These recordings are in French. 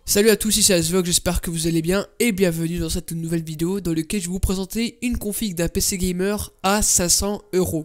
Salut à tous, ici Asvlog, j'espère que vous allez bien et bienvenue dans cette nouvelle vidéo dans laquelle je vais vous présenter une config d'un PC gamer à 500 €.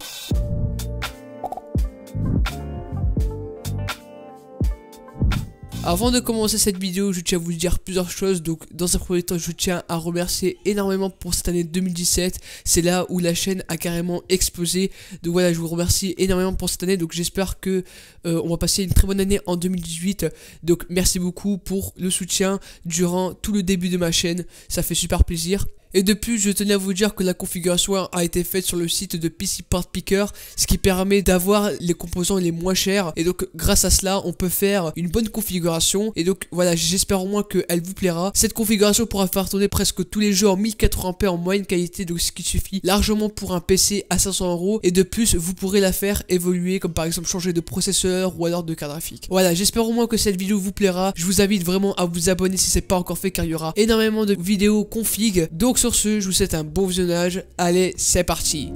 Avant de commencer cette vidéo, je tiens à vous dire plusieurs choses. Donc dans un premier temps, je tiens à remercier énormément pour cette année 2017. C'est là où la chaîne a carrément explosé. Donc voilà, je vous remercie énormément pour cette année. Donc j'espère que on va passer une très bonne année en 2018. Donc merci beaucoup pour le soutien durant tout le début de ma chaîne. Ça fait super plaisir. Et de plus, je tenais à vous dire que la configuration a été faite sur le site de PC Part Picker, ce qui permet d'avoir les composants les moins chers. Et donc, grâce à cela, on peut faire une bonne configuration. Et donc, voilà, j'espère au moins qu'elle vous plaira. Cette configuration pourra faire tourner presque tous les jeux en 1080p en moyenne qualité, donc ce qui suffit largement pour un PC à 500 €. Et de plus, vous pourrez la faire évoluer, comme par exemple changer de processeur ou alors de carte graphique. Voilà, j'espère au moins que cette vidéo vous plaira. Je vous invite vraiment à vous abonner si ce n'est pas encore fait, car il y aura énormément de vidéos config. Donc, sur ce, je vous souhaite un bon visionnage. Allez, c'est parti.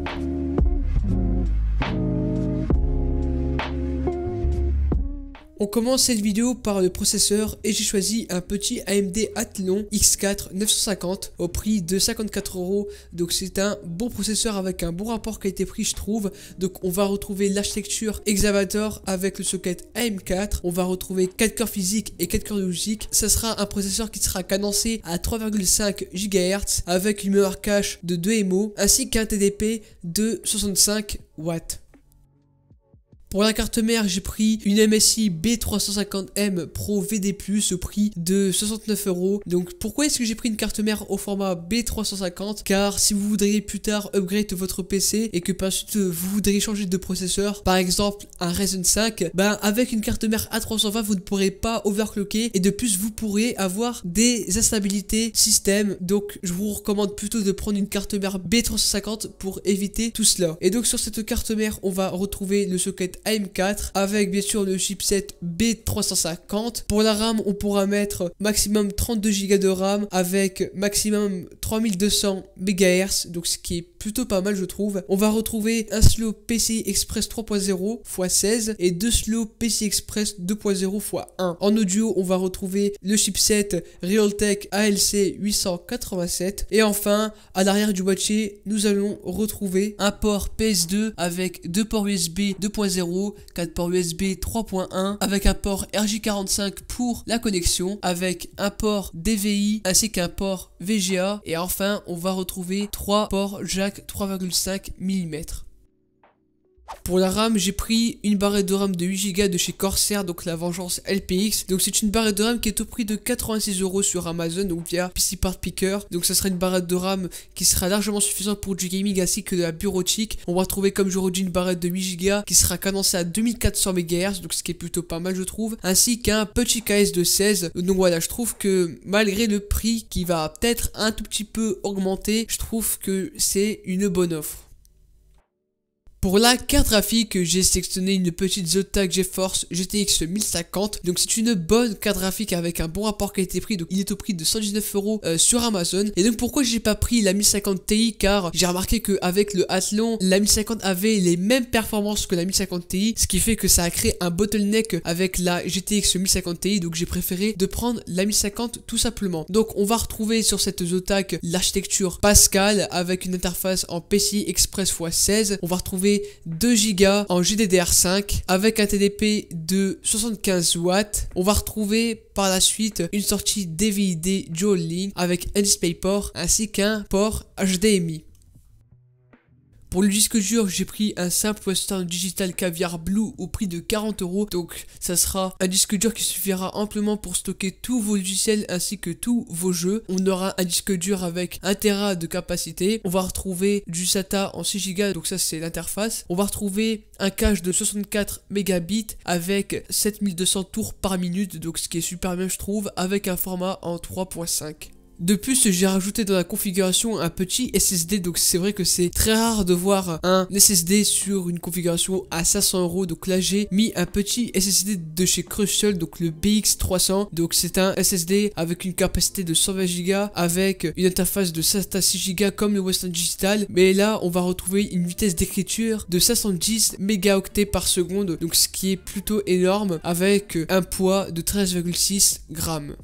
On commence cette vidéo par le processeur et j'ai choisi un petit AMD Athlon X4 950 au prix de 54 €. Donc c'est un bon processeur avec un bon rapport qualité-prix, je trouve. Donc on va retrouver l'architecture Exavator avec le socket AM4. On va retrouver 4 cœurs physiques et 4 cœurs logiques. Ça sera un processeur qui sera cadencé à 3,5 GHz avec une mémoire cache de 2 MO ainsi qu'un TDP de 65 watts. Pour la carte mère, j'ai pris une MSI B350M Pro VD+, au prix de 69 €. Donc pourquoi est-ce que j'ai pris une carte mère au format B350? Car si vous voudriez plus tard upgrade votre PC et que par suite vous voudriez changer de processeur, par exemple un Ryzen 5, avec une carte mère A320 vous ne pourrez pas overclocker et de plus vous pourrez avoir des instabilités système. Donc je vous recommande plutôt de prendre une carte mère B350 pour éviter tout cela. Et donc sur cette carte mère, on va retrouver le socket AM4 avec bien sûr le chipset B350. Pour la RAM, on pourra mettre maximum 32 Go de RAM avec maximum 3200 MHz, donc ce qui est plutôt pas mal je trouve. On va retrouver un slow PCI Express 3.0 x 16 et deux slow PCI Express 2.0 x 1. En audio, on va retrouver le chipset Realtek ALC 887 et enfin à l'arrière du boîtier, nous allons retrouver un port PS2 avec deux ports USB 2.0, 4 ports USB 3.1 avec un port RJ45 pour la connexion, avec un port DVI ainsi qu'un port VGA et enfin on va retrouver 3 ports jack 3,5 mm. Pour la RAM, j'ai pris une barrette de RAM de 8 Go de chez Corsair, donc la Vengeance LPX. Donc c'est une barrette de RAM qui est au prix de 86 € sur Amazon, donc via PC Part Picker. Donc ça sera une barrette de RAM qui sera largement suffisante pour du gaming ainsi que de la bureautique. On va retrouver, comme j'aurais dit, une barrette de 8 Go qui sera cadencée à 2400 MHz, donc ce qui est plutôt pas mal je trouve, ainsi qu'un petit KS de 16. Donc voilà, je trouve que malgré le prix qui va peut-être un tout petit peu augmenter, je trouve que c'est une bonne offre. Pour la carte graphique, j'ai sélectionné une petite Zotac GeForce GTX 1050. Donc c'est une bonne carte graphique avec un bon rapport qualité-prix. Donc il est au prix de 119 € sur Amazon. Et donc pourquoi j'ai pas pris la 1050 Ti? Car j'ai remarqué qu'avec le Athlon, la 1050 avait les mêmes performances que la 1050 Ti. Ce qui fait que ça a créé un bottleneck avec la GTX 1050 Ti. Donc j'ai préféré de prendre la 1050 tout simplement. Donc on va retrouver sur cette Zotac l'architecture Pascal avec une interface en PCI Express x 16. On va retrouver 2 Go en GDDR5 avec un TDP de 75 watts. On va retrouver par la suite une sortie DVI-D Dual Link avec un DisplayPort ainsi qu'un port HDMI. Pour le disque dur, j'ai pris un simple Western Digital Caviar Blue au prix de 40 €. Donc ça sera un disque dur qui suffira amplement pour stocker tous vos logiciels ainsi que tous vos jeux. On aura un disque dur avec 1 Tera de capacité. On va retrouver du SATA en 6 Go, donc ça c'est l'interface. On va retrouver un cache de 64 mégabits avec 7200 tours par minute, donc ce qui est super bien je trouve, avec un format en 3.5. De plus, j'ai rajouté dans la configuration un petit SSD, donc c'est vrai que c'est très rare de voir un SSD sur une configuration à 500 €. Donc là, j'ai mis un petit SSD de chez Crucial, donc le BX300. Donc c'est un SSD avec une capacité de 120 Go, avec une interface de 7 à 6 Go comme le Western Digital. Mais là, on va retrouver une vitesse d'écriture de 510 mégaoctets par seconde, donc ce qui est plutôt énorme, avec un poids de 13,6 grammes.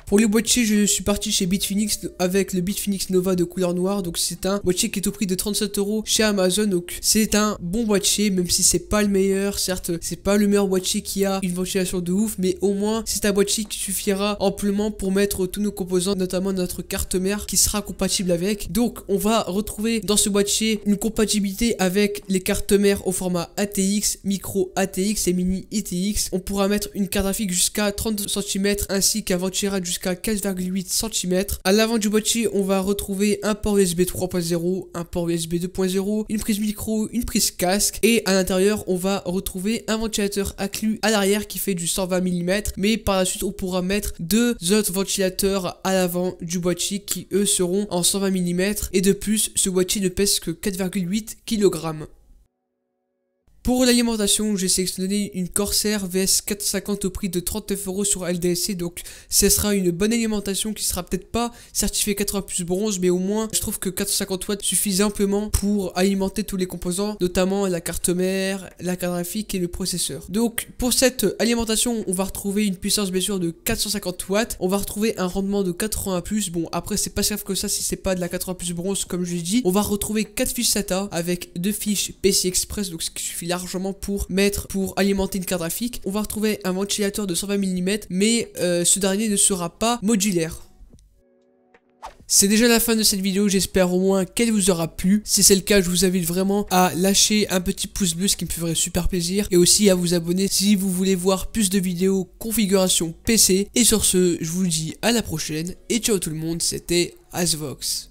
Pour les boîtiers, je suis parti chez Bitfinex avec le Bitfinex Nova de couleur noire. Donc c'est un boîtier qui est au prix de 37 € chez Amazon. Donc c'est un bon boîtier, même si c'est pas le meilleur. Certes, c'est pas le meilleur boîtier qui a une ventilation de ouf, mais au moins c'est un boîtier qui suffira amplement pour mettre tous nos composants, notamment notre carte mère qui sera compatible avec. Donc on va retrouver dans ce boîtier une compatibilité avec les cartes mères au format ATX, micro ATX et mini ITX. On pourra mettre une carte graphique jusqu'à 30 cm ainsi qu'un ventirail jusqu'à 4,8 cm. À l'avant du boîtier, on va retrouver un port USB 3.0, un port USB 2.0, une prise micro, une prise casque, et à l'intérieur, on va retrouver un ventilateur inclus à l'arrière qui fait du 120 mm, mais par la suite, on pourra mettre deux autres ventilateurs à l'avant du boîtier qui eux seront en 120 mm, et de plus, ce boîtier ne pèse que 4,8 kg. Pour l'alimentation, j'ai sélectionné une Corsair VS 450 au prix de 39 € sur LDLC, donc ce sera une bonne alimentation qui sera peut-être pas certifiée 80+ bronze, mais au moins je trouve que 450 watts suffisent amplement pour alimenter tous les composants, notamment la carte mère, la carte graphique et le processeur. Donc pour cette alimentation, on va retrouver une puissance bien sûr de 450 watts, on va retrouver un rendement de 80+, bon après c'est pas si grave que ça si c'est pas de la 80+ bronze comme je l'ai dit. On va retrouver 4 fiches SATA avec 2 fiches PCI Express, donc ce qui suffit largement pour alimenter une carte graphique. On va retrouver un ventilateur de 120 mm, mais ce dernier ne sera pas modulaire. C'est déjà la fin de cette vidéo, j'espère au moins qu'elle vous aura plu. Si c'est le cas, je vous invite vraiment à lâcher un petit pouce bleu, ce qui me ferait super plaisir. Et aussi à vous abonner si vous voulez voir plus de vidéos configuration PC. Et sur ce, je vous dis à la prochaine. Et ciao tout le monde, c'était Asvox.